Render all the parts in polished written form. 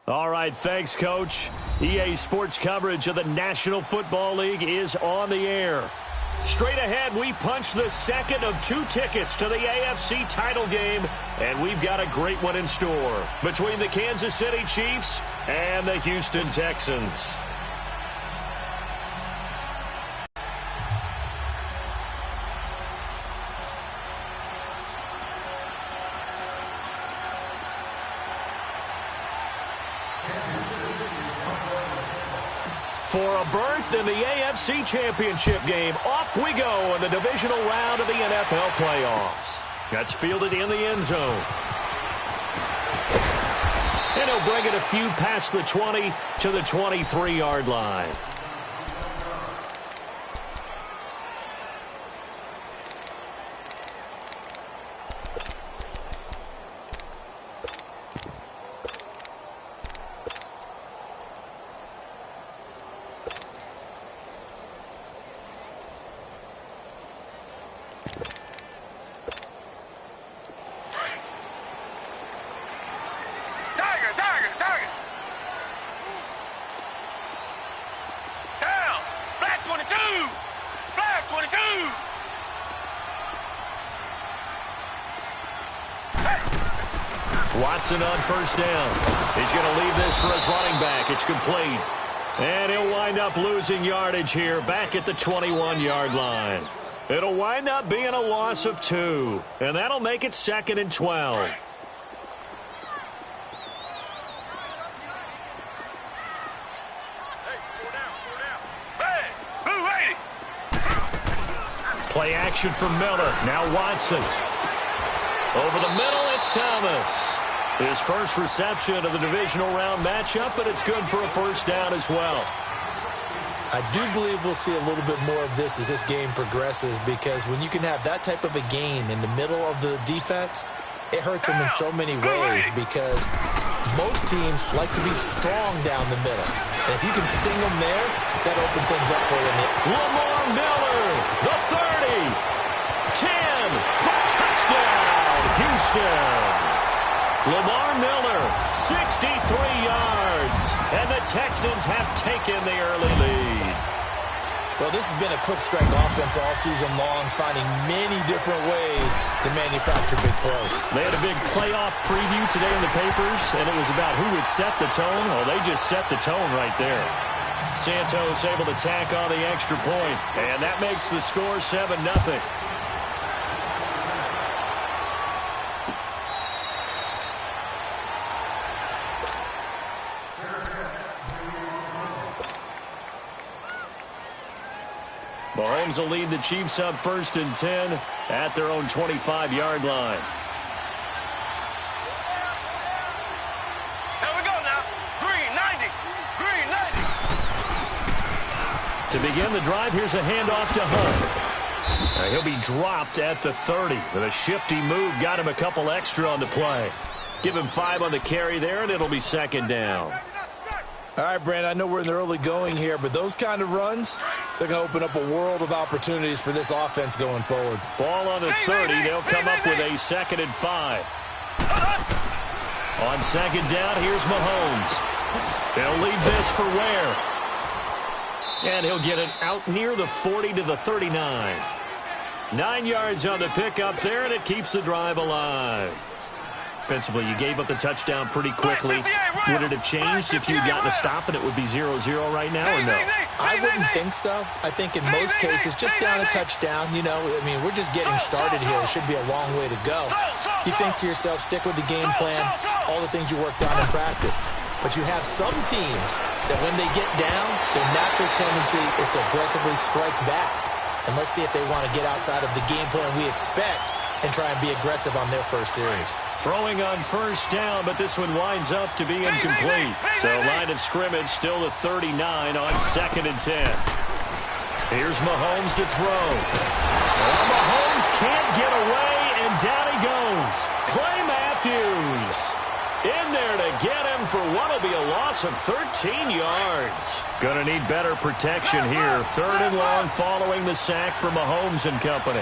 All right, thanks, Coach. EA Sports coverage of the National Football League is on the air. Straight ahead, we punch the second of 2 tickets to the AFC title game, and we've got a great one in store between the Kansas City Chiefs and the Houston Texans. For a berth in the AFC Championship game, off we go in the divisional round of the NFL playoffs. That's fielded in the end zone. And he'll bring it a few past the 20 to the 23-yard line. Watson on first down. He's going to leave this for his running back. It's complete. And he'll wind up losing yardage here back at the 21-yard line. It'll wind up being a loss of 2. And that'll make it 2nd and 12. Play action for Miller. Now Watson. Over the middle, it's Thomas. His first reception of the divisional round matchup, but it's good for a first down as well. I do believe we'll see a little bit more of this as this game progresses, because when you can have that type of a game in the middle of the defense, it hurts them in so many ways, because most teams like to be strong down the middle. And if you can sting them there, that opens things up for them. Lamar Miller, the 30, 10 for touchdown, Houston. Lamar Miller, 63 yards, and the Texans have taken the early lead. Well, this has been a quick strike offense all season long, finding many different ways to manufacture big plays. They had a big playoff preview today in the papers, and it was about who would set the tone. Well, they just set the tone right there. Santos able to tack on the extra point, and that makes the score 7-0. Mahomes will lead the Chiefs up 1st and 10 at their own 25-yard line. Here we go now. Green 90. Green 90. To begin the drive, here's a handoff to Hunt. He'll be dropped at the 30. With a shifty move, got him a couple extra on the play. Give him 5 on the carry there, and it'll be 2nd down. All right, Brandon, I know we're in the early going here, but those kind of runs, they're going to open up a world of opportunities for this offense going forward. Ball on the 30. They'll come up with a 2nd and 5. On 2nd down, here's Mahomes. They'll leave this for Ware. And he'll get it out near the 40 to the 39. 9 yards on the pickup there, and it keeps the drive alive. Offensively, you gave up the touchdown pretty quickly. Would it have changed if you'd gotten a stop and it would be 0-0 right now, or no? I wouldn't think so. I think in most cases, just down a touchdown, you know, I mean, we're just getting started here. It should be a long way to go. You think to yourself, stick with the game plan, all the things you worked on in practice. But you have some teams that when they get down, their natural tendency is to aggressively strike back. And let's see if they want to get outside of the game plan we expect and try and be aggressive on their first series. Throwing on first down, but this one winds up to be incomplete. So line of scrimmage still the 39 on 2nd and 10. Here's Mahomes to throw. Well, Mahomes can't get away, and down he goes. Clay Matthews in there to get him for what will be a loss of 13 yards. Going to need better protection here. 3rd and long following the sack for Mahomes and company.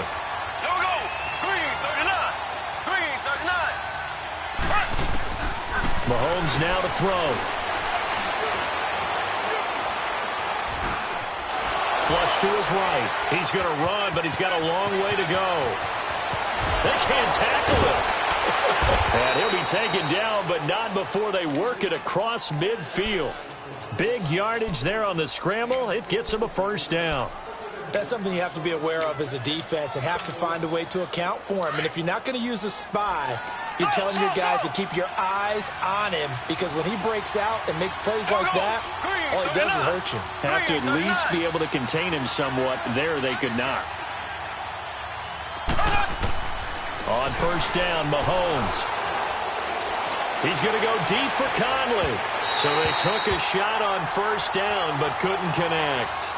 Mahomes now to throw. flush to his right. He's going to run, but he's got a long way to go. They can't tackle him. And he'll be taken down, but not before they work it across midfield. Big yardage there on the scramble. It gets him a first down. That's something you have to be aware of as a defense and have to find a way to account for him. And if you're not going to use a spy, you're telling your guys to keep your eyes on him, because when he breaks out and makes plays like that, all he does is hurt you. Have to at least be able to contain him somewhat. There they could not. On first down, Mahomes. He's going to go deep for Conley. So they took a shot on first down but couldn't connect.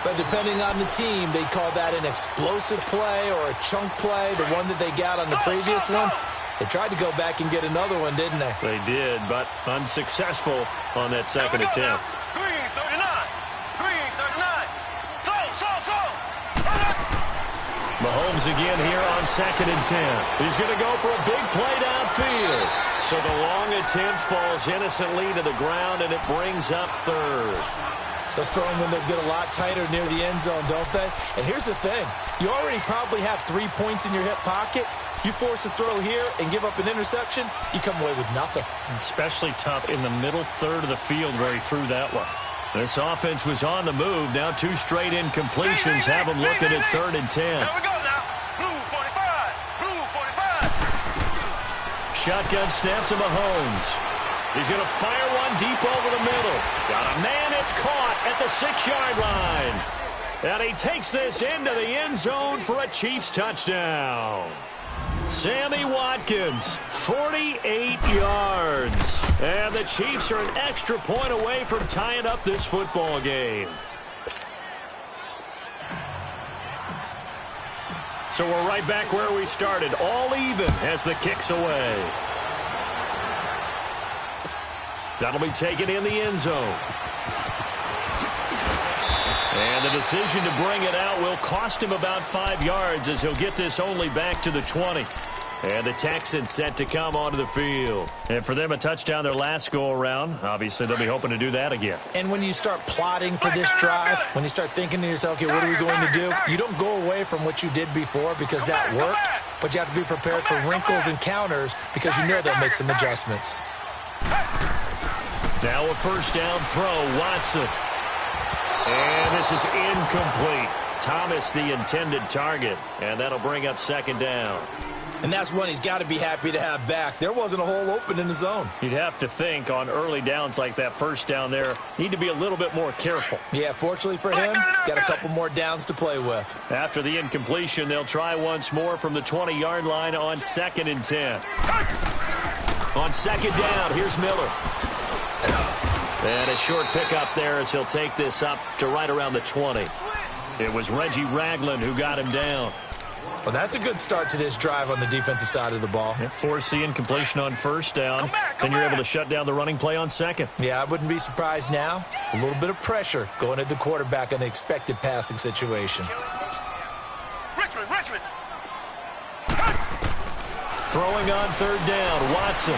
But depending on the team, they call that an explosive play or a chunk play, the one that they got on the previous one. They tried to go back and get another one, didn't they? They did, but unsuccessful on that second attempt. Green 39. Green 39. Mahomes again here on 2nd and 10. He's going to go for a big play downfield. So the long attempt falls innocently to the ground, and it brings up third. Those throwing windows get a lot tighter near the end zone, don't they? And here's the thing. You already probably have 3 points in your hip pocket. You force a throw here and give up an interception, you come away with nothing. Especially tough in the middle third of the field where he threw that one. This offense was on the move. Now 2 straight incompletions have them looking at 3rd and 10. Here we go now. Blue 45. Blue 45. Shotgun snap to Mahomes. He's going to fire one deep over the middle. Got a man. It's caught at the 6-yard line. And he takes this into the end zone for a Chiefs touchdown. Sammy Watkins, 48 yards. And the Chiefs are an extra point away from tying up this football game. So we're right back where we started, all even as the kick's away. That'll be taken in the end zone. And the decision to bring it out will cost him about 5 yards, as he'll get this only back to the 20. And the Texans set to come onto the field. And for them, a touchdown their last go-around. Obviously, they'll be hoping to do that again. And when you start plotting for this drive, when you start thinking to yourself, okay, what are we going to do? You don't go away from what you did before because that worked, but you have to be prepared for wrinkles and counters because you know they'll make some adjustments. Now a first down throw, Watson. And this is incomplete. Thomas the intended target, and that'll bring up 2nd down. And that's one he's got to be happy to have back. There wasn't a hole open in the zone. You'd have to think on early downs like that first down there, need to be a little bit more careful. Yeah, fortunately for him, got a couple more downs to play with. After the incompletion, they'll try once more from the 20-yard line on 2nd and 10. On 2nd down, here's Miller. And a short pickup there as he'll take this up to right around the 20. It was Reggie Ragland who got him down. Well, that's a good start to this drive on the defensive side of the ball. Force the incompletion on first down. Then you're able to shut down the running play on 2nd. Yeah, I wouldn't be surprised now. A little bit of pressure going at the quarterback in an expected passing situation. Richmond. Throwing on 3rd down, Watson.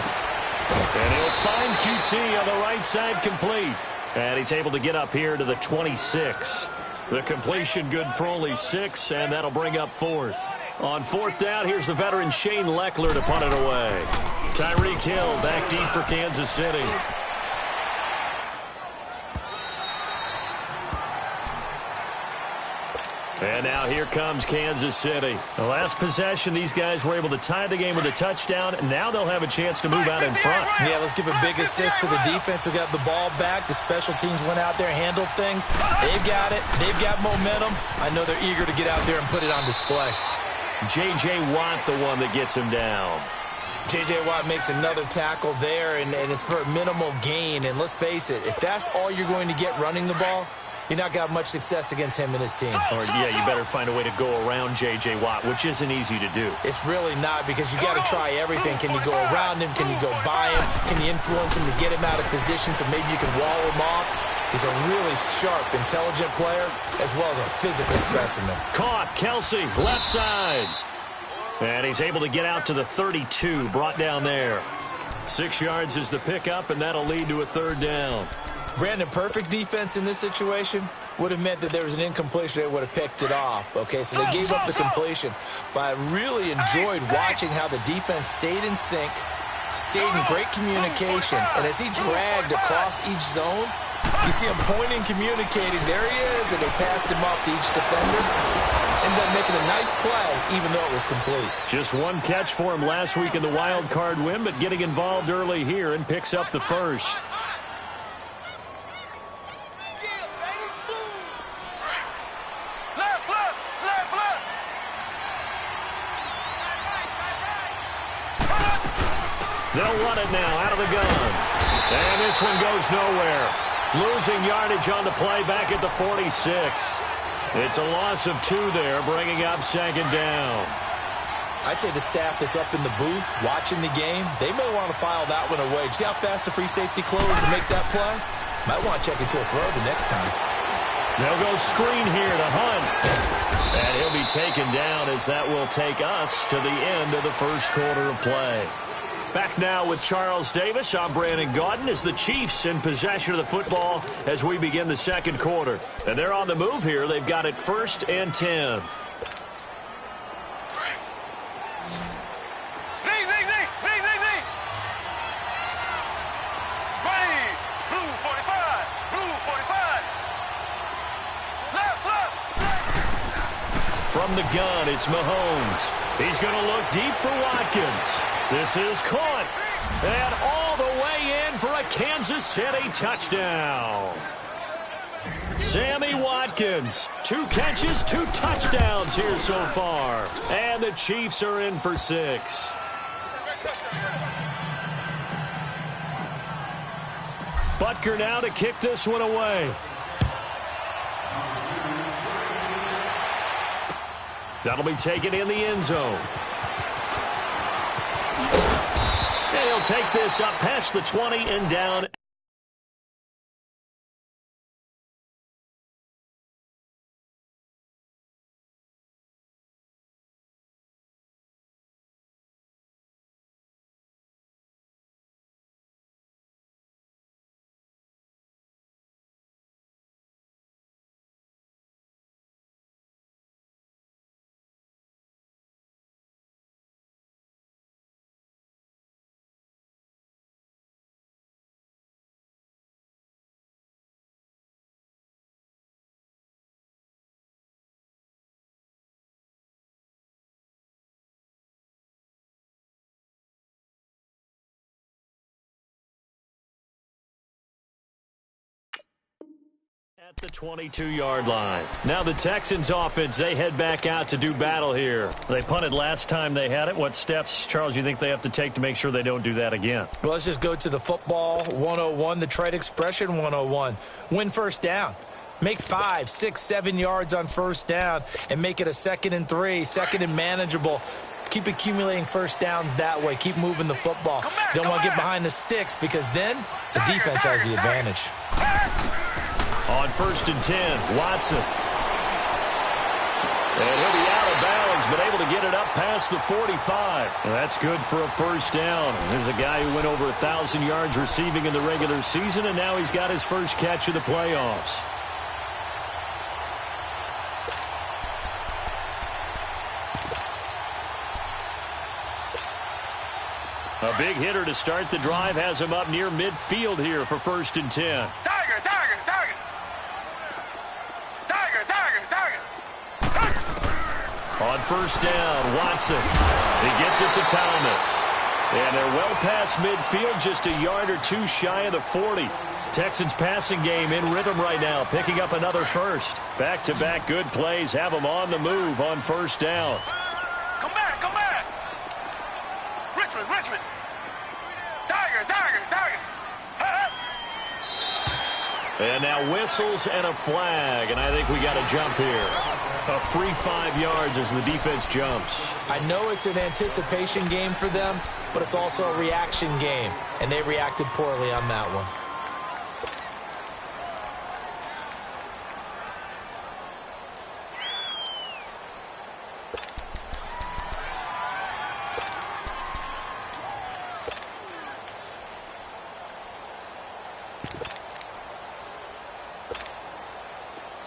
And he'll find QT on the right side, complete. And he's able to get up here to the 26. The completion good for only 6, and that'll bring up 4th. On 4th down, here's the veteran Shane Leckler to punt it away. Tyreek Hill back deep for Kansas City. And now here comes Kansas City. The last possession, these guys were able to tie the game with a touchdown, and now they'll have a chance to move out in front. Yeah, let's give a big assist to the defense who got the ball back. The special teams went out there, handled things. They've got it. They've got momentum. I know they're eager to get out there and put it on display. J.J. Watt, the one that gets him down. J.J. Watt makes another tackle there, and it's for a minimal gain. And let's face it, if that's all you're going to get running the ball, you're not got much success against him and his team. Or, yeah, you better find a way to go around J.J. Watt, which isn't easy to do. It's really not, because you got to try everything. Can you go around him? Can you go by him? Can you influence him to get him out of position so maybe you can wall him off? He's a really sharp, intelligent player, as well as a physical specimen. Caught, Kelsey, left side. And he's able to get out to the 32, brought down there. 6 yards is the pickup, and that'll lead to a 3rd down. Brandon, perfect defense in this situation. would have meant that there was an incompletion. They would have picked it off. Okay, so they gave up the completion. But I really enjoyed watching how the defense stayed in sync, stayed in great communication, and as he dragged across each zone, you see him pointing, communicating. There he is, and they passed him off to each defender. Ended up making a nice play, even though it was complete. Just one catch for him last week in the wild card win, but getting involved early here and picks up the first. They'll run it now out of the gun. And this one goes nowhere. Losing yardage on the play back at the 46. It's a loss of 2 there, bringing up second down. I'd say the staff that's up in the booth watching the game, they may want to file that one away. See how fast the free safety closed to make that play? Might want to check into a throw the next time. They'll go screen here to Hunt. And he'll be taken down as that will take us to the end of the first quarter of play. Back now with Charles Davis. I'm Brandon Gaudin as the Chiefs in possession of the football as we begin the second quarter. And they're on the move here. They've got it 1st and 10. From the gun, it's Mahomes. He's going to look deep for Watkins. This is caught. And all the way in for a Kansas City touchdown. Sammy Watkins. 2 catches, 2 touchdowns here so far. And the Chiefs are in for 6. Butker now to kick this one away. That'll be taken in the end zone. And he'll take this up past the 20 and down. At the 22-yard line. Now the Texans offense, they head back out to do battle here. They punted last time they had it. What steps, Charles, you think they have to take to make sure they don't do that again? Well, let's just go to the football 101, the trade expression 101. Win first down. Make 5, 6, 7 yards on first down and make it a 2nd and 3, 2nd and manageable. Keep accumulating first downs that way. Keep moving the football. You don't want to get behind the sticks because then the defense has the advantage. On 1st and 10, Watson. And he'll be out of bounds, but able to get it up past the 45. And that's good for a first down. There's a guy who went over 1,000 yards receiving in the regular season, and now he's got his first catch of the playoffs. A big hitter to start the drive has him up near midfield here for 1st and 10. On first down, Watson. He gets it to Thomas. And they're well past midfield, just a yard or 2 shy of the 40. Texans passing game in rhythm right now, picking up another first. Back-to-back good plays have them on the move on first down. Come back, come back. Richmond. Tiger. And now whistles and a flag, and I think we got a jump here. A free 5 yards as the defense jumps. I know it's an anticipation game for them, but it's also a reaction game, and they reacted poorly on that one.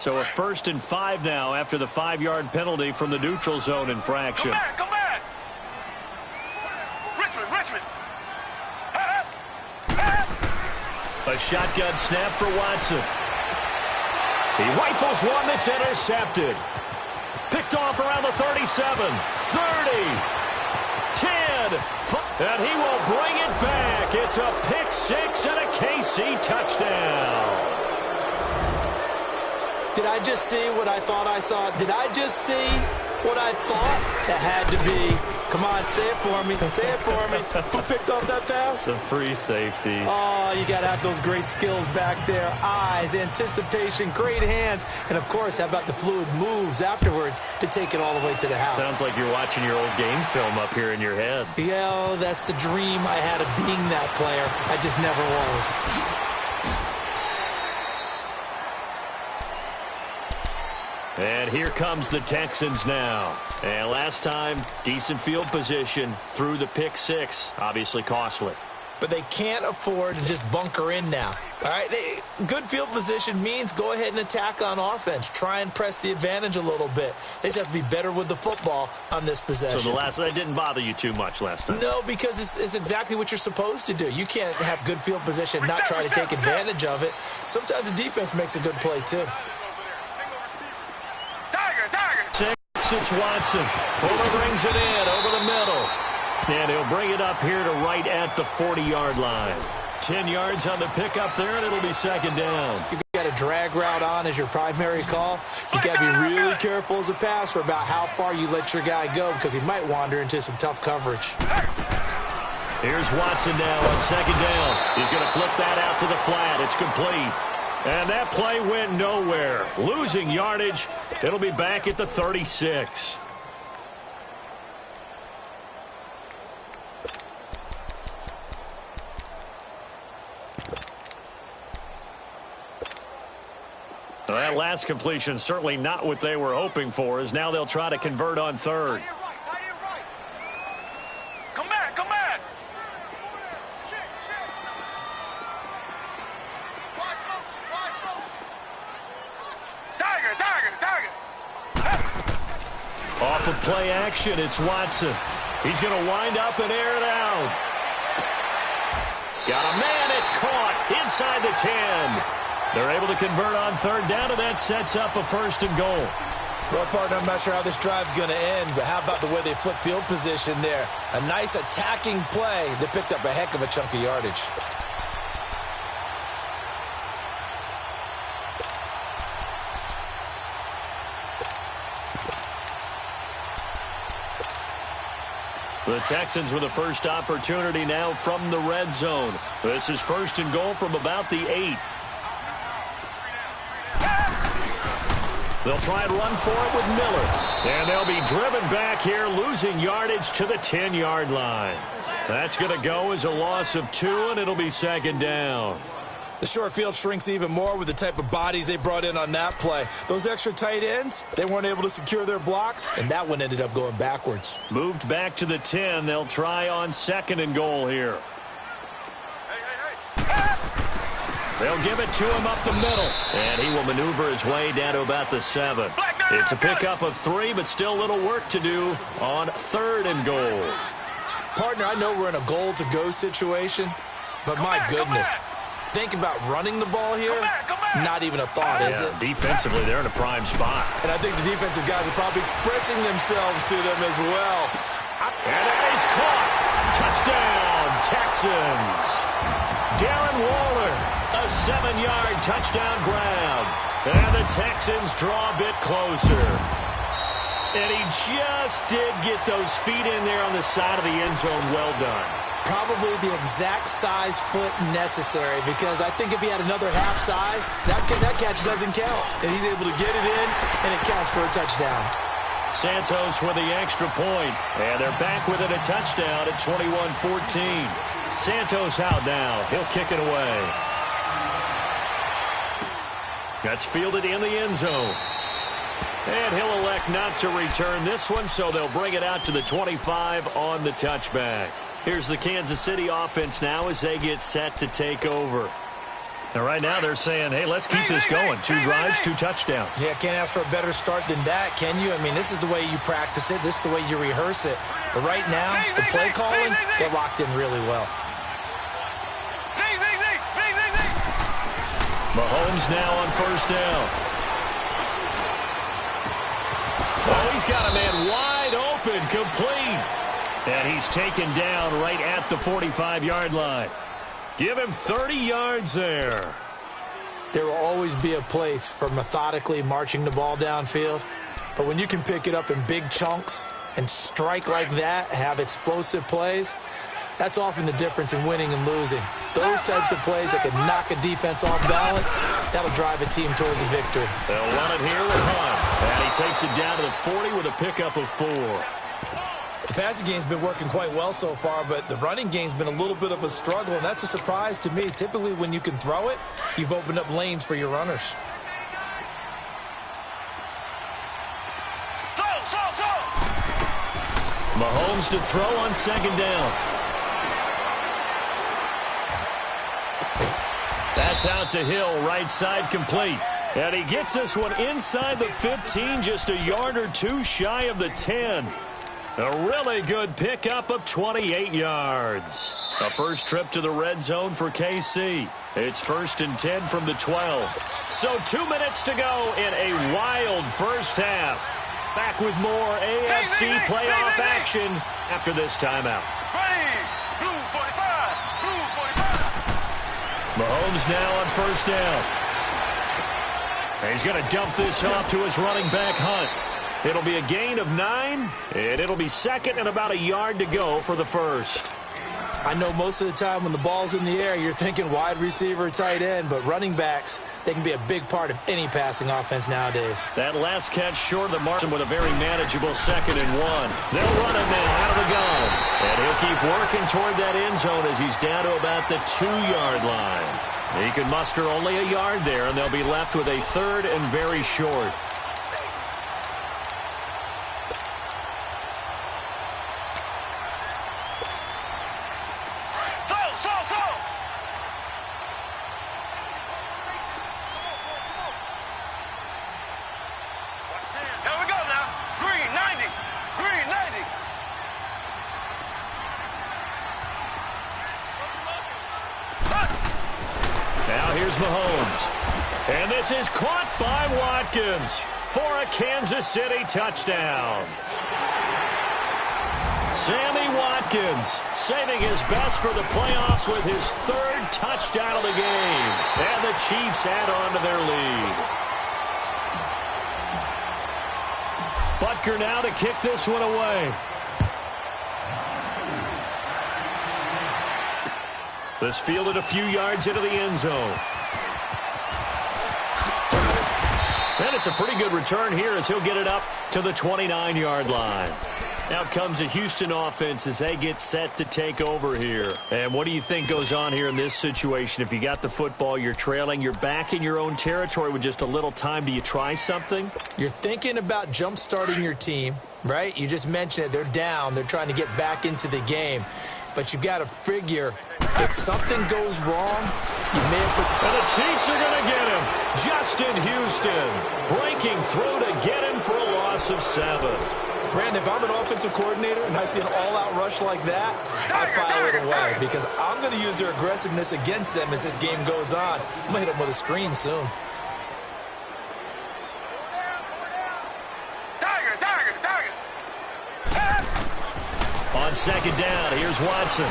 So a 1st and 5 now after the 5-yard penalty from the neutral zone infraction. Come back. Richmond. A shotgun snap for Watson. He rifles one that's intercepted. Picked off around the 37, 30, 10, and he will bring it back. It's a pick six and a KC touchdown. Did I just see what I thought I saw? Did I just see what I thought? That had to be. Come on, say it for me. Say it for me. Who picked off that pass? The free safety. Oh, you got to have those great skills back there. Eyes, anticipation, great hands. And, of course, how about the fluid moves afterwards to take it all the way to the house? Sounds like you're watching your old game film up here in your head. Yeah, that's the dream I had of being that player. I just never was. And here comes the Texans now. And last time, decent field position through the pick six. Obviously costly. But they can't afford to just bunker in now. All right, good field position means go ahead and attack on offense. Try and press the advantage a little bit. They just have to be better with the football on this possession. So that didn't bother you too much last time? No, because it's exactly what you're supposed to do. You can't have good field position and not try to take advantage of it. Sometimes the defense makes a good play, too. It's Watson. Fuller brings it in over the middle. And he'll bring it up here to right at the 40-yard line. 10 yards on the pickup there, and it'll be second down. You've got a drag route on as your primary call. You got to be really careful as a passer about how far you let your guy go because he might wander into some tough coverage. Here's Watson now on second down. He's going to flip that out to the flat. It's complete. And that play went nowhere. Losing yardage. It'll be back at the 36. Well, that last completion certainly not what they were hoping for, as now they'll try to convert on third. Come back. Off of play action, it's Watson. He's going to wind up and air it out. Got a man, it's caught inside the 10. They're able to convert on third down, and that sets up a 1st and goal. Well, partner, I'm not sure how this drive's going to end, but how about the way they flip field position there? A nice attacking play that picked up a heck of a chunk of yardage. The Texans with the first opportunity now from the red zone. This is 1st and goal from about the 8. They'll try and run for it with Miller. And they'll be driven back here, losing yardage to the 10-yard line. That's going to go as a loss of 2, and it'll be second down. The short field shrinks even more with the type of bodies they brought in on that play. Those extra tight ends, they weren't able to secure their blocks, and that one ended up going backwards. Moved back to the 10. They'll try on 2nd and goal here. They'll give it to him up the middle. And he will maneuver his way down to about the 7. It's a pickup of 3, but still little work to do on 3rd and goal. Partner, I know we're in a goal-to-go situation, but my goodness. Think about running the ball here, not even a thought, is it? Defensively, they're in a prime spot. And I think the defensive guys are probably expressing themselves to them as well. And it is caught. Touchdown, Texans. Darren Waller, a 7-yard touchdown grab. And the Texans draw a bit closer. And he just did get those feet in there on the side of the end zone. Well done. Probably the exact size foot necessary, because I think if he had another half size, that catch doesn't count. And he's able to get it in, and it counts for a touchdown. Santos with the extra point, and they're back with it, a touchdown at 21-14. Santos out now. He'll kick it away. That's fielded in the end zone. And he'll elect not to return this one, so they'll bring it out to the 25 on the touchback. Here's the Kansas City offense now as they get set to take over. And right now they're saying, hey, let's keep this going. 2 drives, 2 touchdowns. Yeah, can't ask for a better start than that, can you? I mean, this is the way you practice it. This is the way you rehearse it. But right now, the play calling, they're locked in really well. Mahomes now on first down. Oh, he's got a man wide open, complete. And he's taken down right at the 45-yard line. Give him 30 yards there. There will always be a place for methodically marching the ball downfield. But when you can pick it up in big chunks and strike like that, have explosive plays, that's often the difference in winning and losing. Those types of plays that can knock a defense off balance, that'll drive a team towards a victory. They'll run it here with Hunt. And he takes it down to the 40 with a pickup of 4. The passing game's been working quite well so far, but the running game's been a little bit of a struggle, and that's a surprise to me. Typically, when you can throw it, you've opened up lanes for your runners. Mahomes to throw on second down. That's out to Hill, right side complete. And he gets this one inside the 15, just a yard or 2 shy of the 10. A really good pickup of 28 yards. A first trip to the red zone for KC. It's 1st and 10 from the 12. So 2 minutes to go in a wild first half. Back with more AFC playoff action after this timeout. Blue 45. Blue 45. Mahomes now on first down. And he's going to dump this off to his running back, Hunt. It'll be a gain of 9, and it'll be 2nd and about a yard to go for the first. I know most of the time when the ball's in the air, you're thinking wide receiver, tight end, but running backs, they can be a big part of any passing offense nowadays. That last catch short of the margin with a very manageable 2nd and 1. They'll run him now out of the gun. And he'll keep working toward that end zone as he's down to about the 2-yard line. He can muster only a yard there, and they'll be left with a 3rd and very short. Mahomes. And this is caught by Watkins for a Kansas City touchdown. Sammy Watkins saving his best for the playoffs with his 3rd touchdown of the game. And the Chiefs add on to their lead. Butker now to kick this one away. This fielded a few yards into the end zone. And it's a pretty good return here as he'll get it up to the 29-yard line. Now comes the Houston offense as they get set to take over here. And what do you think goes on here in this situation? If you got the football, you're trailing, you're back in your own territory with just a little time. Do you try something? You're thinking about jump-starting your team, right? You just mentioned it. They're down. They're trying to get back into the game. But you've got to figure if something goes wrong, you may have put... And the Chiefs are going to get him. Justin Houston breaking through to get him for a loss of 7. Brandon, if I'm an offensive coordinator and I see an all-out rush like that, I file it away because I'm going to use their aggressiveness against them as this game goes on. I'm going to hit them with a screen soon. On second down, here's Watson.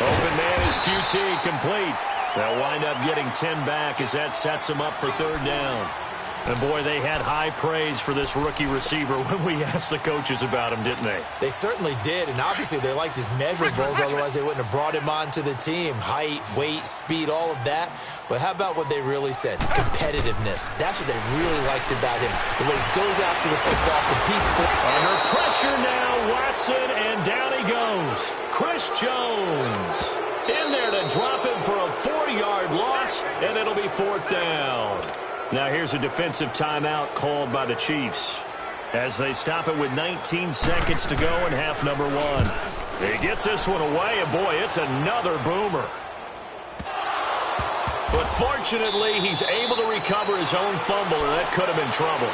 Open man is QT, complete. They'll wind up getting 10 back as that sets them up for 3rd down. And, boy, they had high praise for this rookie receiver when we asked the coaches about him, didn't they? They certainly did, and obviously they liked his measurables, otherwise they wouldn't have brought him onto the team. Height, weight, speed, all of that. But how about what they really said? Competitiveness. That's what they really liked about him. The way he goes after the football, competes for... Under pressure now, Watson, and down he goes. Chris Jones in there to drop him for a 4-yard loss, and it'll be 4th down. Now here's a defensive timeout called by the Chiefs as they stop it with 19 seconds to go in half number 1. He gets this one away, and boy, it's another boomer. But fortunately, he's able to recover his own fumble, or that could have been trouble.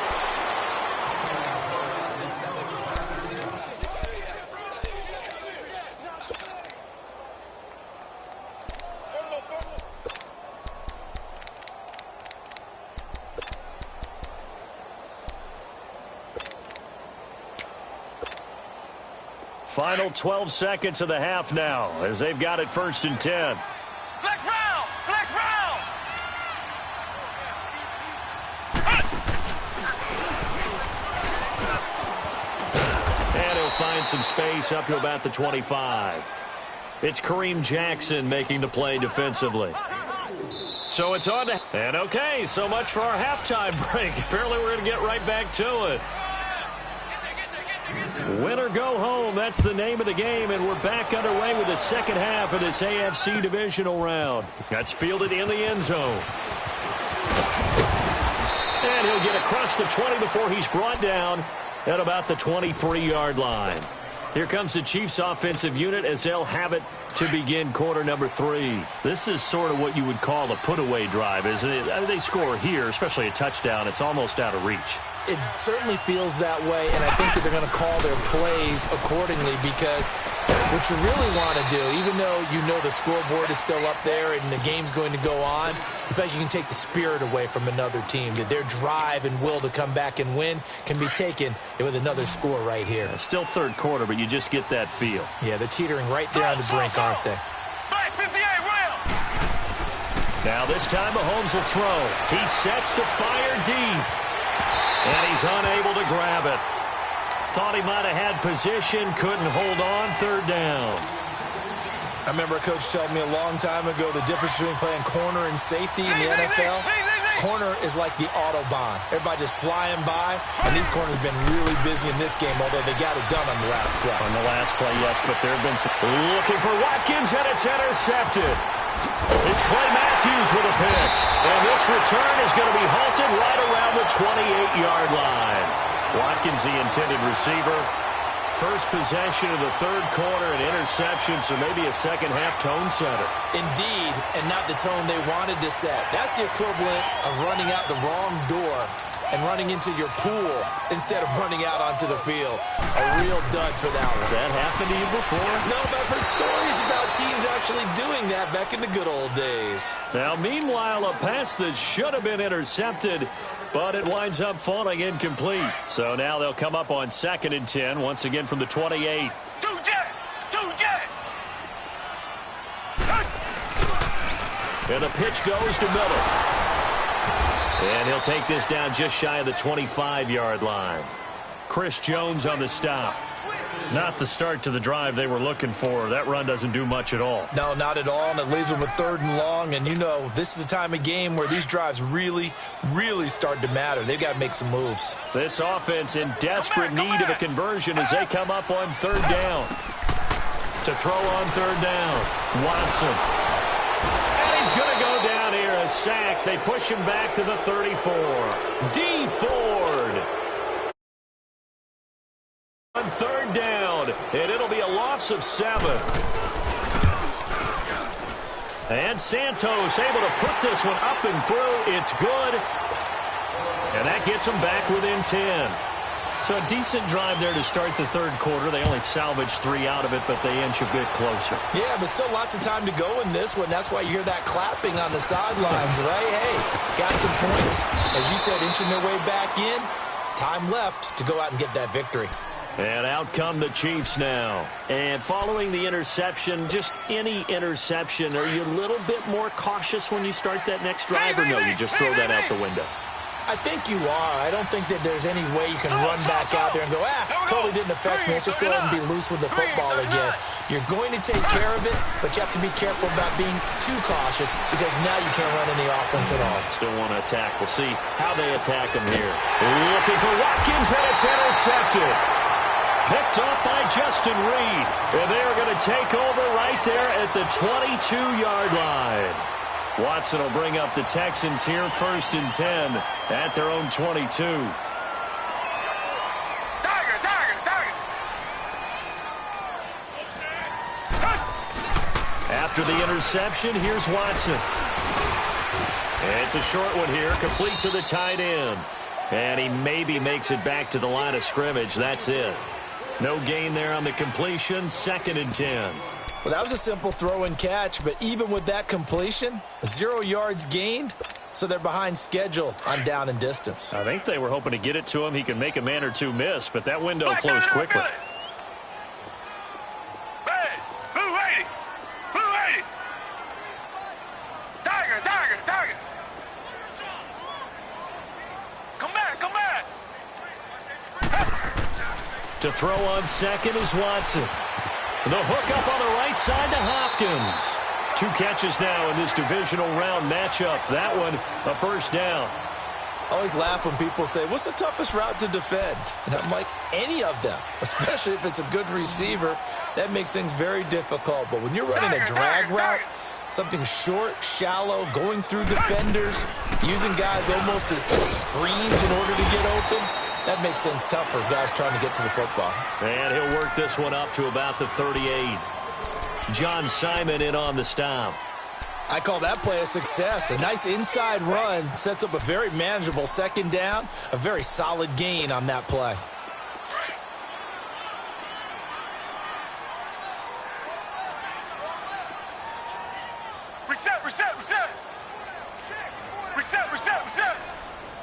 Final 12 seconds of the half now as they've got it 1st and 10. Flex round! Flex round! And he'll find some space up to about the 25. It's Kareem Jackson making the play defensively. So it's on to... And okay, so much for our halftime break. Apparently we're going to get right back to it. Win or go home, that's the name of the game, and we're back underway with the second half of this AFC divisional round. That's fielded in the end zone. And he'll get across the 20 before he's brought down at about the 23-yard line. Here comes the Chiefs offensive unit as they'll have it to begin quarter number 3. This is sort of what you would call a put-away drive, isn't it? I mean, they score here, especially a touchdown. It's almost out of reach. It certainly feels that way, and I think that they're going to call their plays accordingly because what you really want to do, even though you know the scoreboard is still up there and the game's going to go on, you feel like you can take the spirit away from another team, that their drive and will to come back and win can be taken with another score right here. Still third quarter, but you just get that feel. Yeah, they're teetering right there on the brink, aren't they? Black 58, round! Now this time Mahomes will throw. He sets to fire deep. And he's unable to grab it. Thought he might have had position, couldn't hold on, 3rd down. I remember a coach telling me a long time ago the difference between playing corner and safety in the NFL. Corner is like the Autobahn. Everybody just flying by, and these corners have been really busy in this game, although they got it done on the last play. On the last play, yes, but there have been some... Looking for Watkins, and it's intercepted. It's Clay Matthews with a pick. And this return is going to be halted right around the 28-yard line. Watkins, the intended receiver. First possession of the 3rd quarter, an interception, so maybe a second-half tone setter. Indeed, and not the tone they wanted to set. That's the equivalent of running out the wrong door and running into your pool instead of running out onto the field. A real dud for that one. Has that happened to you before? No, but I've heard stories about teams actually doing that back in the good old days. Now, meanwhile, a pass that should have been intercepted, but it winds up falling incomplete. So now they'll come up on 2nd and 10, once again from the 28. And the pitch goes to Miller. And he'll take this down just shy of the 25-yard line. Chris Jones on the stop. Not the start to the drive they were looking for. That run doesn't do much at all. No, not at all, and it leaves them with 3rd and long. And you know, this is the time of game where these drives really, really start to matter. They've got to make some moves. This offense in desperate need of a conversion as they come up on 3rd down. To throw on 3rd down, Watson. And he's going to go down here, a sack. They push him back to the 34. D. Ford. On 3rd down, and it'll be a loss of 7. And Santos able to put this one up and through. It's good. And that gets them back within 10. So a decent drive there to start the 3rd quarter. They only salvaged 3 out of it, but they inch a bit closer. Yeah, but still lots of time to go in this one. That's why you hear that clapping on the sidelines, right? Hey, got some points. As you said, inching their way back in. Time left to go out and get that victory. And out come the Chiefs now. And following the interception, just any interception, are you a little bit more cautious when you start that next drive, or no, you just throw that out the window? I think you are. I don't think that there's any way you can run back out there and go, totally didn't affect me. Let's just go ahead and be loose with the football again. You're going to take care of it, but you have to be careful about being too cautious because now you can't run any offense at all. Still want to attack. We'll see how they attack him here. Looking for Watkins, and it's intercepted. Picked up by Justin Reed. And they are going to take over right there at the 22-yard line. Watson will bring up the Texans here 1st and 10 at their own 22. After the interception, here's Watson. It's a short one here, complete to the tight end. And he maybe makes it back to the line of scrimmage. That's it. No gain there on the completion, 2nd and 10. Well, that was a simple throw and catch, but even with that completion, 0 yards gained, so they're behind schedule on down and distance. I think they were hoping to get it to him. He can make a man or two miss, but that window closed quickly. Hey, blue 80. Blue 80. Tiger, tiger, tiger. Come back, come back. To throw on second is Watson. The hook up on the right side to Hopkins. 2 catches now in this divisional round matchup. That one, a first down. I always laugh when people say, what's the toughest route to defend? And I'm like, any of them, especially if it's a good receiver. That makes things very difficult. But when you're running a drag route, something short, shallow, going through defenders, using guys almost as screens in order to get open, that makes things tough for guys trying to get to the football. And he'll work this one up to about the 38. John Simon in on the stop. I call that play a success. A nice inside run sets up a very manageable 2nd down, a very solid gain on that play. Reset, reset, reset. Reset, reset, reset.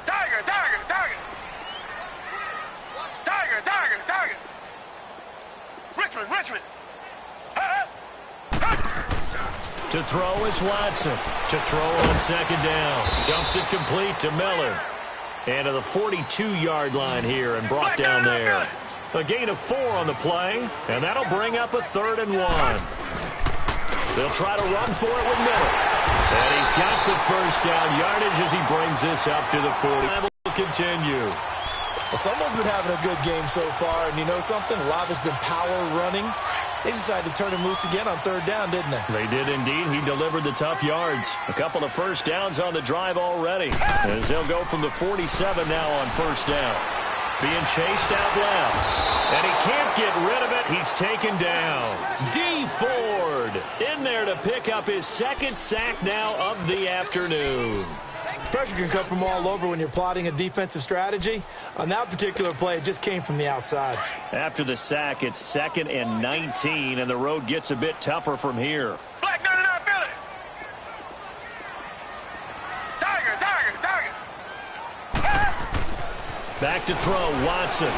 Tiger, tiger, tiger. Tiger, tiger, tiger. Richmond, Richmond. To throw is Watson. To throw on 2nd down. Dumps it complete to Miller. And to the 42-yard line here and brought down there. A gain of 4 on the play, and that'll bring up a 3rd and 1. They'll try to run for it with Miller. And he's got the first down yardage as he brings this up to the 40. That will continue. Well, someone's been having a good game so far, and you know something? A lot has been power running. They decided to turn him loose again on 3rd down, didn't they? They did indeed. He delivered the tough yards. A couple of first downs on the drive already. As they'll go from the 47 now on 1st down. Being chased out left. And he can't get rid of it. He's taken down. D. Ford in there to pick up his 2nd sack now of the afternoon. Pressure can come from all over when you're plotting a defensive strategy. On that particular play, it just came from the outside. After the sack, it's 2nd and 19, and the road gets a bit tougher from here. Black 99 Philly. Tiger, tiger, tiger. Back to throw, Watson.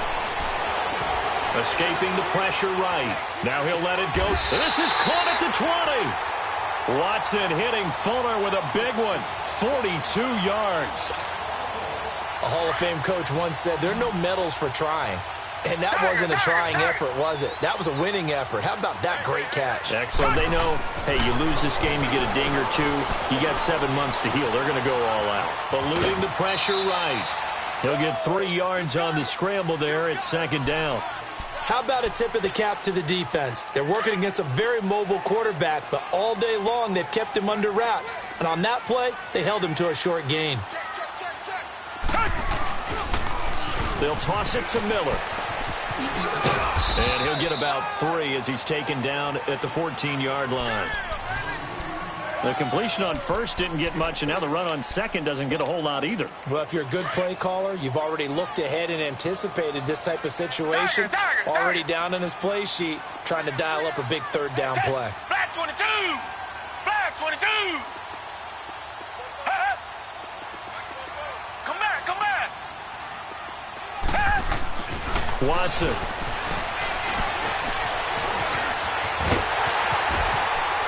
Escaping the pressure right. Now he'll let it go. This is caught at the 20. Watson hitting Fuller with a big one. 42 yards. A Hall of Fame coach once said, there are no medals for trying. And that wasn't a trying effort, was it? That was a winning effort. How about that great catch? Excellent. They know, hey, you lose this game, you get a ding or 2. You got 7 months to heal. They're going to go all out. Eluding the pressure right. He'll get 3 yards on the scramble there at 2nd down. How about a tip of the cap to the defense? They're working against a very mobile quarterback, but all day long they've kept him under wraps. And on that play, they held him to a short gain. They'll toss it to Miller. And he'll get about 3 as he's taken down at the 14-yard line. The completion on 1st didn't get much, and now the run on 2nd doesn't get a whole lot either. Well, if you're a good play caller, you've already looked ahead and anticipated this type of situation. Already down in his play sheet, trying to dial up a big 3rd down play. Black 22. Black 22. Come back, come back. Watson.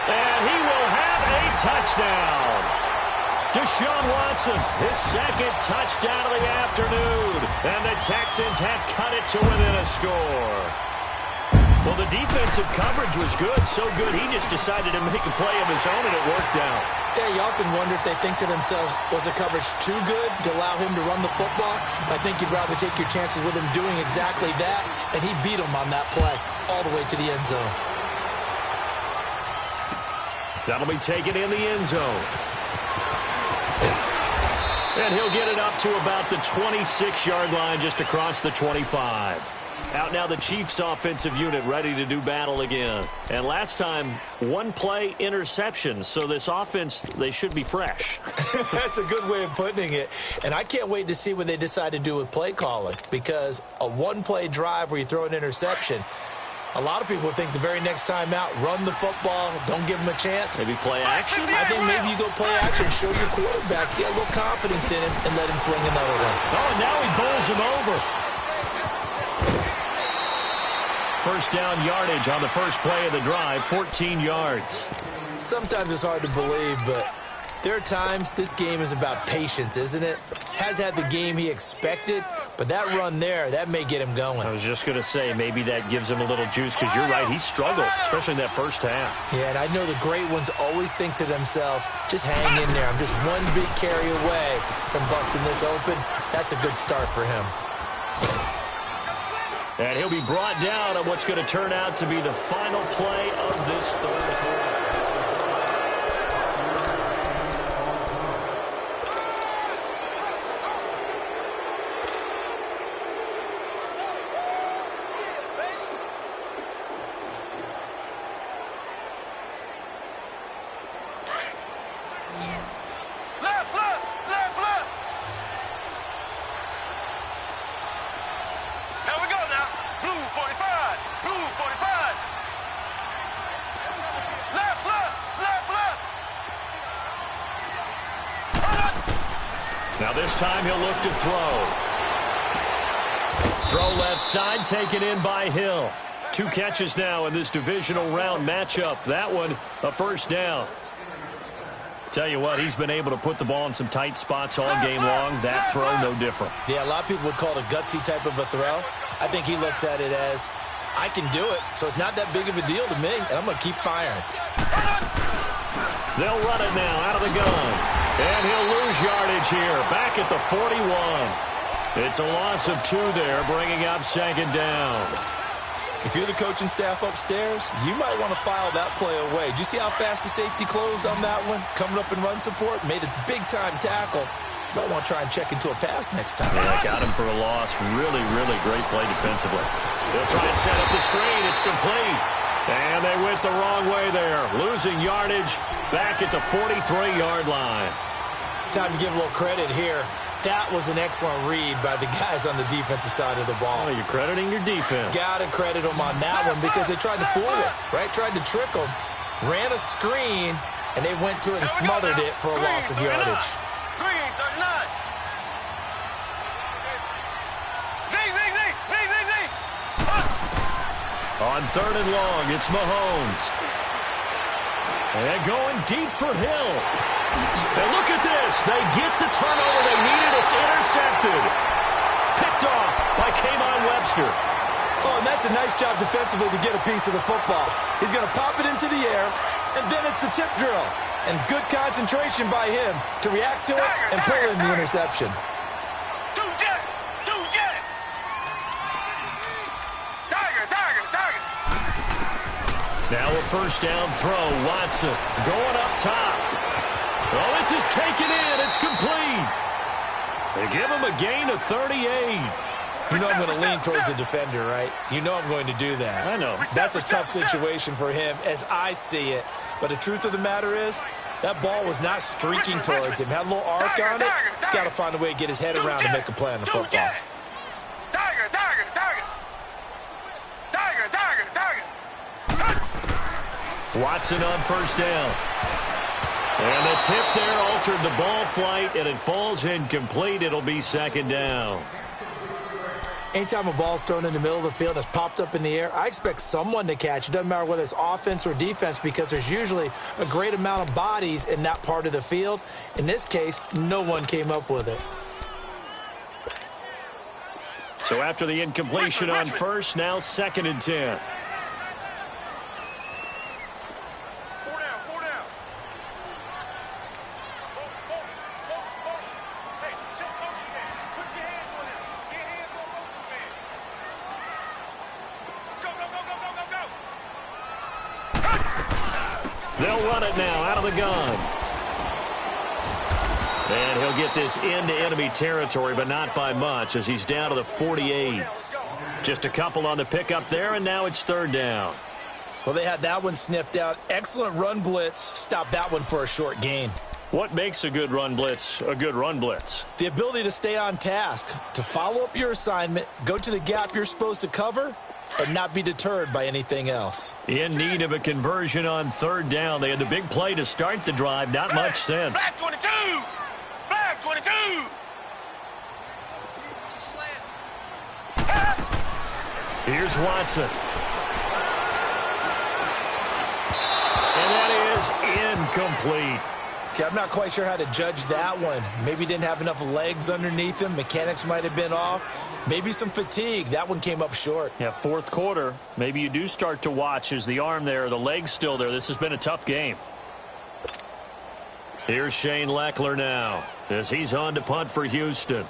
And he will have a touchdown. Deshaun Watson, his 2nd touchdown of the afternoon. And the Texans have cut it to within a score. Well, the defensive coverage was good, so good he just decided to make a play of his own, and it worked out. Yeah, you often wonder if they think to themselves, was the coverage too good to allow him to run the football? I think you'd rather take your chances with him doing exactly that, and he beat him on that play all the way to the end zone. That'll be taken in the end zone. And he'll get it up to about the 26-yard line, just across the 25. Out now the Chiefs offensive unit ready to do battle again. And last time, one play interception. So this offense, they should be fresh. That's a good way of putting it. And I can't wait to see what they decide to do with play calling. Because a one-play drive where you throw an interception, a lot of people think the very next time out, run the football, don't give them a chance. Maybe play action? I think maybe you go play action, show your quarterback, get a little confidence in him, and let him fling another one. Oh, and now he bowls him over. First down yardage on the first play of the drive, 14 yards. Sometimes it's hard to believe, but there are times this game is about patience, isn't it? Has had the game he expected, but that run there, that may get him going. I was just going to say, maybe that gives him a little juice, because you're right, he struggled, especially in that first half. Yeah, and I know the great ones always think to themselves, just hang in there. I'm just one big carry away from busting this open. That's a good start for him. And he'll be brought down on what's going to turn out to be the final play of this third quarter. Now this time he'll look to throw. Throw left side, taken in by Hill. 2 catches now in this divisional round matchup. That one, a first down. Tell you what, he's been able to put the ball in some tight spots all game long. That throw, no different. Yeah, a lot of people would call it a gutsy type of a throw. I think he looks at it as, I can do it, so it's not that big of a deal to me, and I'm going to keep firing. They'll run it now out of the gun. And he'll lose yardage here, back at the 41. It's a loss of 2 there, bringing up second down. If you're the coaching staff upstairs, you might want to file that play away. Did you see how fast the safety closed on that one? Coming up in run support, made a big-time tackle. You might want to try and check into a pass next time. Yeah, got him for a loss. Really, really great play defensively. They'll try and set up the screen. It's complete. And they went the wrong way there. Losing yardage back at the 43-yard line. Time to give a little credit here. That was an excellent read by the guys on the defensive side of the ball. Oh, you're crediting your defense. Got to credit them on that one because they tried to fool him, right? Tried to trick him. Ran a screen, and they went to it and smothered it for a loss of yardage. Green, 39. On third and long, it's Mahomes. And going deep for Hill. And look at this. They get the turnover they needed. It's intercepted. Picked off by K'Von Webster. Oh, and that's a nice job defensively to get a piece of the football. He's going to pop it into the air, and then it's the tip drill. And good concentration by him to react to it and pull in the interception. Now a first down throw. Watson going up top. Oh, this is taken in. It's complete. They give him a gain of 38. You know I'm going to lean towards the defender, right? You know I'm going to do that. I know. That's a tough situation for him as I see it. But the truth of the matter is, that ball was not streaking towards him. Had a little arc on it. He's got to find a way to get his head around and make a play on the football. Watson on first down. And the tip there altered the ball flight, and it falls incomplete. It'll be second down. Anytime a ball's thrown in the middle of the field and it's popped up in the air, I expect someone to catch. It doesn't matter whether it's offense or defense because there's usually a great amount of bodies in that part of the field. In this case, no one came up with it. So after the incompletion on first, now second and 10. They'll run it now out of the gun. And he'll get this into enemy territory, but not by much as he's down to the 48. Just a couple on the pickup there, and now it's third down. Well, they had that one sniffed out. Excellent run blitz. Stop that one for a short gain. What makes a good run blitz a good run blitz? The ability to stay on task, to follow up your assignment, go to the gap you're supposed to cover, and not be deterred by anything else. In need of a conversion on third down. They had the big play to start the drive. Not much sense. Black 22! Black 22! Here's Watson. And that is incomplete. Okay, I'm not quite sure how to judge that one. Maybe didn't have enough legs underneath him. Mechanics might have been off. Maybe some fatigue. That one came up short. Yeah, fourth quarter. Maybe you do start to watch. Is the arm there, the leg's still there? This has been a tough game. Here's Shane Leckler now as he's on to punt for Houston.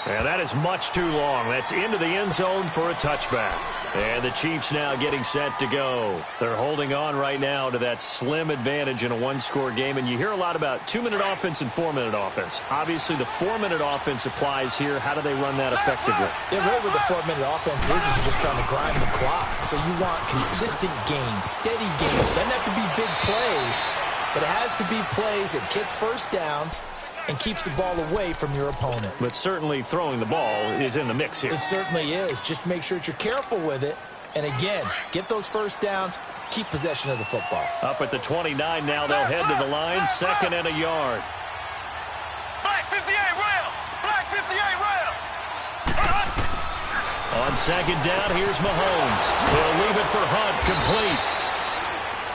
And that is much too long. That's into the end zone for a touchback. And the Chiefs now getting set to go. They're holding on right now to that slim advantage in a one-score game. And you hear a lot about 2-minute offense and 4-minute offense. Obviously, the 4-minute offense applies here. How do they run that effectively? Yeah, really what the 4-minute offense is you're just trying to grind the clock. So you want consistent gains, steady gains. Doesn't have to be big plays, but it has to be plays that gets first downs and keeps the ball away from your opponent. But certainly throwing the ball is in the mix here. It certainly is. Just make sure that you're careful with it. And again, get those first downs, keep possession of the football. Up at the 29 now, they'll head to the line, second and a yard. Black 58 rail! Black 58 rail! On second down, here's Mahomes. They'll leave it for Hunt, complete.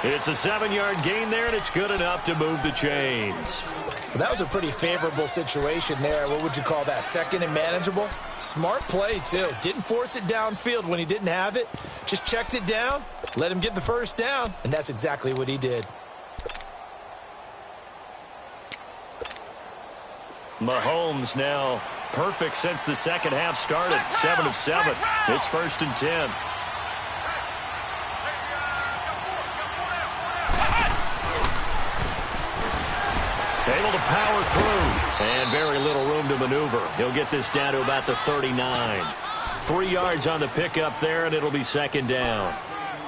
It's a 7-yard gain there, and it's good enough to move the chains. Well, that was a pretty favorable situation there. What would you call that? Second and manageable? Smart play, too. Didn't force it downfield when he didn't have it. Just checked it down, let him get the first down, and that's exactly what he did. Mahomes now perfect since the second half started. 7 of 7. It's first and 10. Able to power through, and very little room to maneuver. He'll get this down to about the 39. 3 yards on the pickup there, and it'll be second down.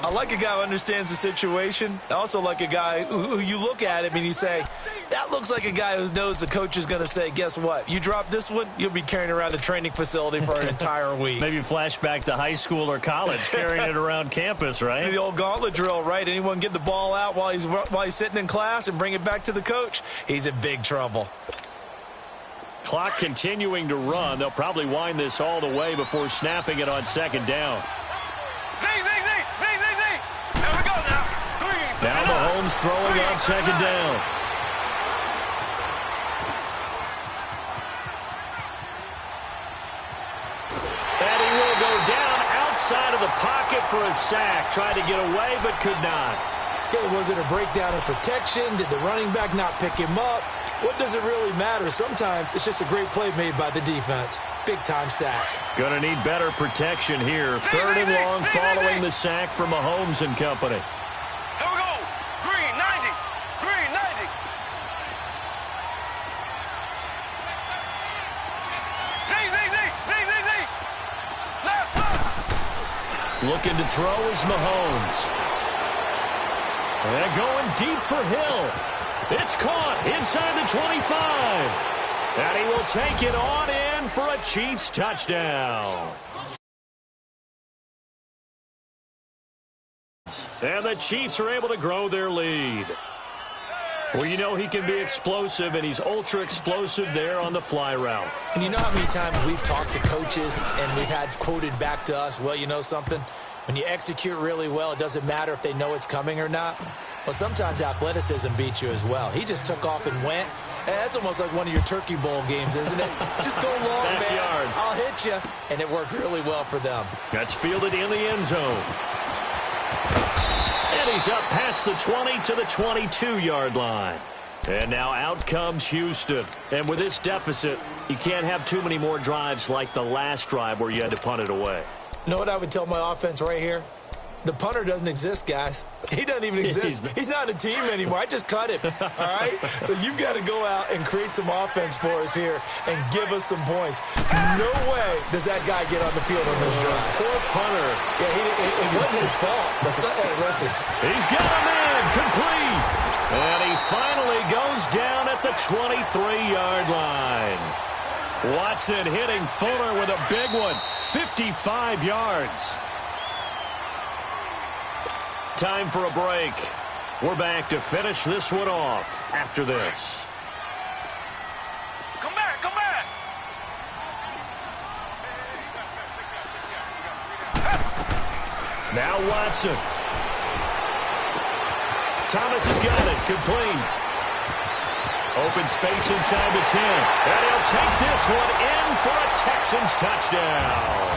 I like a guy who understands the situation. I also like a guy who you look at him and you say, that looks like a guy who knows the coach is going to say, guess what? You drop this one, you'll be carrying around a training facility for an entire week. Maybe flashback to high school or college, carrying it around campus, right? The old gauntlet drill, right? Anyone get the ball out while he's sitting in class and bring it back to the coach? He's in big trouble. Clock continuing to run. They'll probably wind this all the way before snapping it on second down. Now Mahomes throwing on second down. And he will go down outside of the pocket for a sack. Tried to get away, but could not. Okay, was it a breakdown in protection? Did the running back not pick him up? What does it really matter? Sometimes it's just a great play made by the defense. Big-time sack. Gonna need better protection here. Third and long following the sack for Mahomes and company. Here we go. Green 90. Green 90. Z. Left. Looking to throw is Mahomes. And going deep for Hill. It's caught inside the 25. And he will take it on in for a Chiefs touchdown. And the Chiefs are able to grow their lead. Well, you know he can be explosive, and he's ultra-explosive there on the fly route. And you know how many times we've talked to coaches and we've had quoted back to us, well, you know something? When you execute really well, it doesn't matter if they know it's coming or not. Well, sometimes athleticism beats you as well. He just took off and went. And that's almost like one of your Turkey Bowl games, isn't it? Just go long, Backyard. man. I'll hit you. And it worked really well for them. That's fielded in the end zone. And he's up past the 20 to the 22-yard line. And now out comes Houston. And with this deficit, you can't have too many more drives like the last drive where you had to punt it away. You know what I would tell my offense right here? The punter doesn't exist, guys. He doesn't even exist. He's not a team anymore. I just cut him, all right? So you've got to go out and create some offense for us here and give us some points. No way does that guy get on the field on this drive. Poor punter. Yeah, it wasn't his fault. Hey, listen. He's got him in, complete. And he finally goes down at the 23-yard line. Watson hitting Fuller with a big one, 55 yards. Time for a break. We're back to finish this one off after this. Come back, come back. Now Watson. Thomas has got it, complete. Open space inside the 10. And he'll take this one in for a Texans touchdown.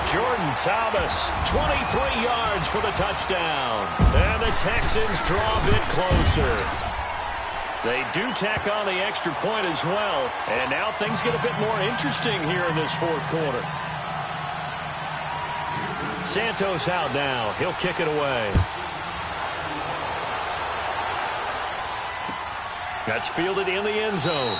Jordan Thomas, 23 yards for the touchdown. And the Texans draw a bit closer. They do tack on the extra point as well. And now things get a bit more interesting here in this fourth quarter. Santos out now. He'll kick it away. That's fielded in the end zone.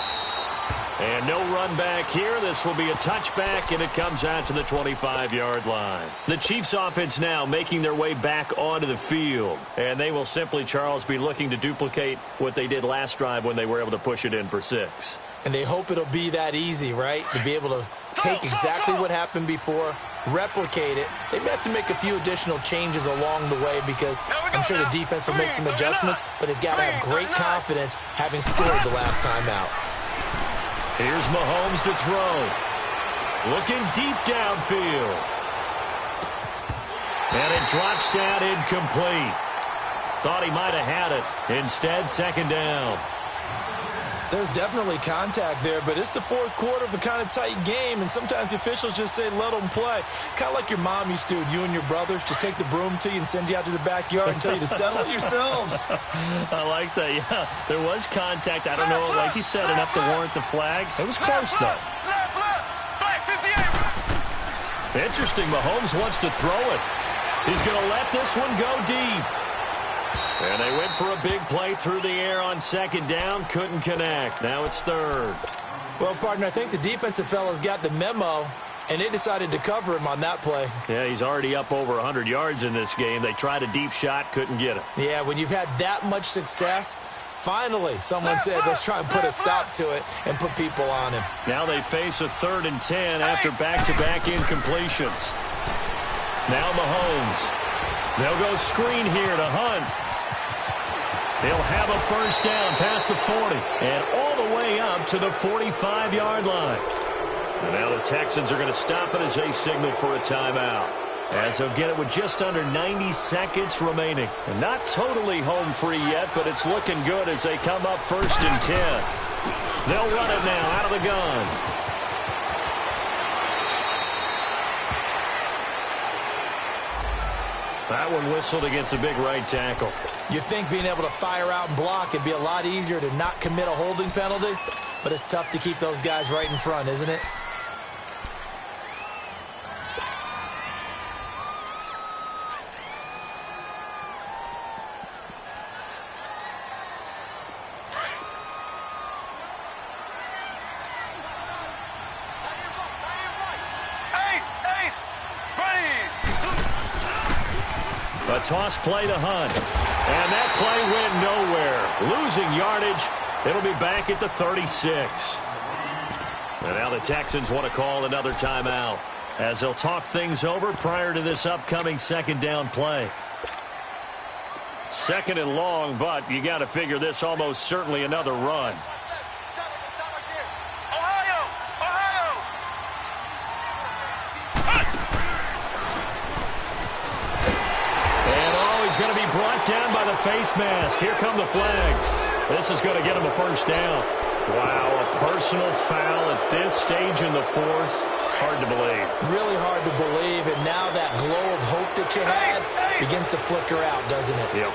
And no run back here. This will be a touchback, and it comes out to the 25-yard line. The Chiefs offense now making their way back onto the field. And they will simply, Charles, be looking to duplicate what they did last drive when they were able to push it in for 6. And they hope it'll be that easy, right? To be able to take exactly what happened before, replicate it. They may have to make a few additional changes along the way because I'm sure the defense will make some adjustments, but they've got to have great confidence having scored the last time out. Here's Mahomes to throw. Looking deep downfield. And it drops down incomplete. Thought he might have had it. Instead, second down. There's definitely contact there, but it's the fourth quarter of a kind of tight game, and sometimes the officials just say, let them play. Kind of like your mom used to, you and your brothers, just take the broom to you and send you out to the backyard and tell you to settle it yourselves. I like that, yeah. There was contact. I don't know, like you said, enough to warrant the flag. It was close, though. Black 58. Interesting, Mahomes wants to throw it. He's going to let this one go deep. And they went for a big play through the air on second down. Couldn't connect. Now it's third. Well, partner, I think the defensive fellas got the memo, and they decided to cover him on that play. Yeah, he's already up over 100 yards in this game. They tried a deep shot, couldn't get it. Yeah, when you've had that much success, finally someone said, let's try and put a stop to it and put people on him. Now they face a 3rd and 10 after back-to-back incompletions. Now Mahomes. They'll go screen here to Hunt. He'll have a first down past the 40 and all the way up to the 45-yard line. And now the Texans are going to stop it as they signal for a timeout. As they'll get it with just under 90 seconds remaining. And not totally home free yet, but it's looking good as they come up 1st and 10. They'll run it now out of the gun. That one whistled against a big right tackle. You'd think being able to fire out and block it'd be a lot easier to not commit a holding penalty, but it's tough to keep those guys right in front, isn't it? A toss play to Hunt. And that play went nowhere. Losing yardage. It'll be back at the 36. And now the Texans want to call another timeout as they'll talk things over prior to this upcoming second down play. 2nd and long, but you got to figure this almost certainly another run. Going to be brought down by the face mask. Here come the flags. This is going to get him a first down. Wow, a personal foul at this stage in the fourth. Hard to believe. Really hard to believe, and now that glow of hope that you had begins to flicker out, doesn't it? Yep.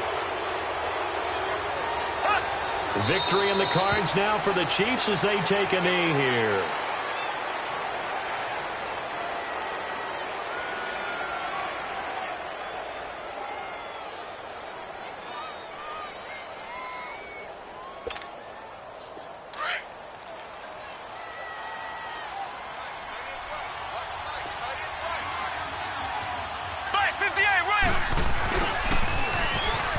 Victory in the cards now for the Chiefs as they take a knee here.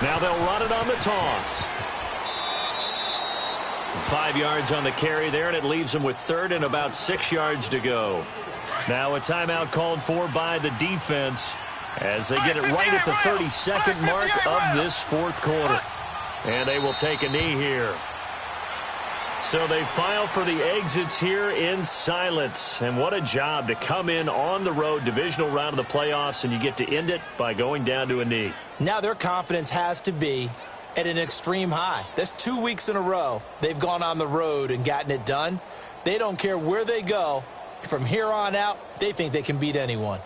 Now they'll run it on the toss. 5 yards on the carry there, and it leaves them with third and about 6 yards to go. Now a timeout called for by the defense as they get it right at the 32nd mark of this fourth quarter. And they will take a knee here. So they file for the exits here in silence. And what a job to come in on the road, divisional round of the playoffs, and you get to end it by going down to a knee. Now their confidence has to be at an extreme high. That's 2 weeks in a row they've gone on the road and gotten it done. They don't care where they go. From here on out, they think they can beat anyone.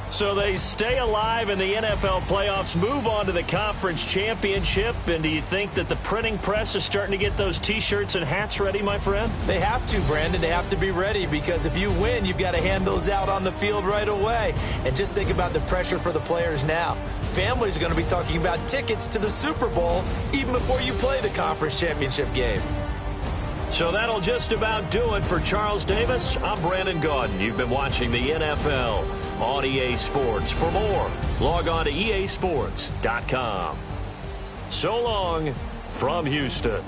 So they stay alive in the NFL playoffs, move on to the conference championship. And do you think that the printing press is starting to get those T-shirts and hats ready, my friend? They have to, Brandon. They have to be ready because if you win, you've got to hand those out on the field right away. And just think about the pressure for the players now. Families are going to be talking about tickets to the Super Bowl even before you play the conference championship game. So that'll just about do it for Charles Davis. I'm Brandon Gaudin. You've been watching the NFL on EA Sports. For more, log on to easports.com. So long from Houston.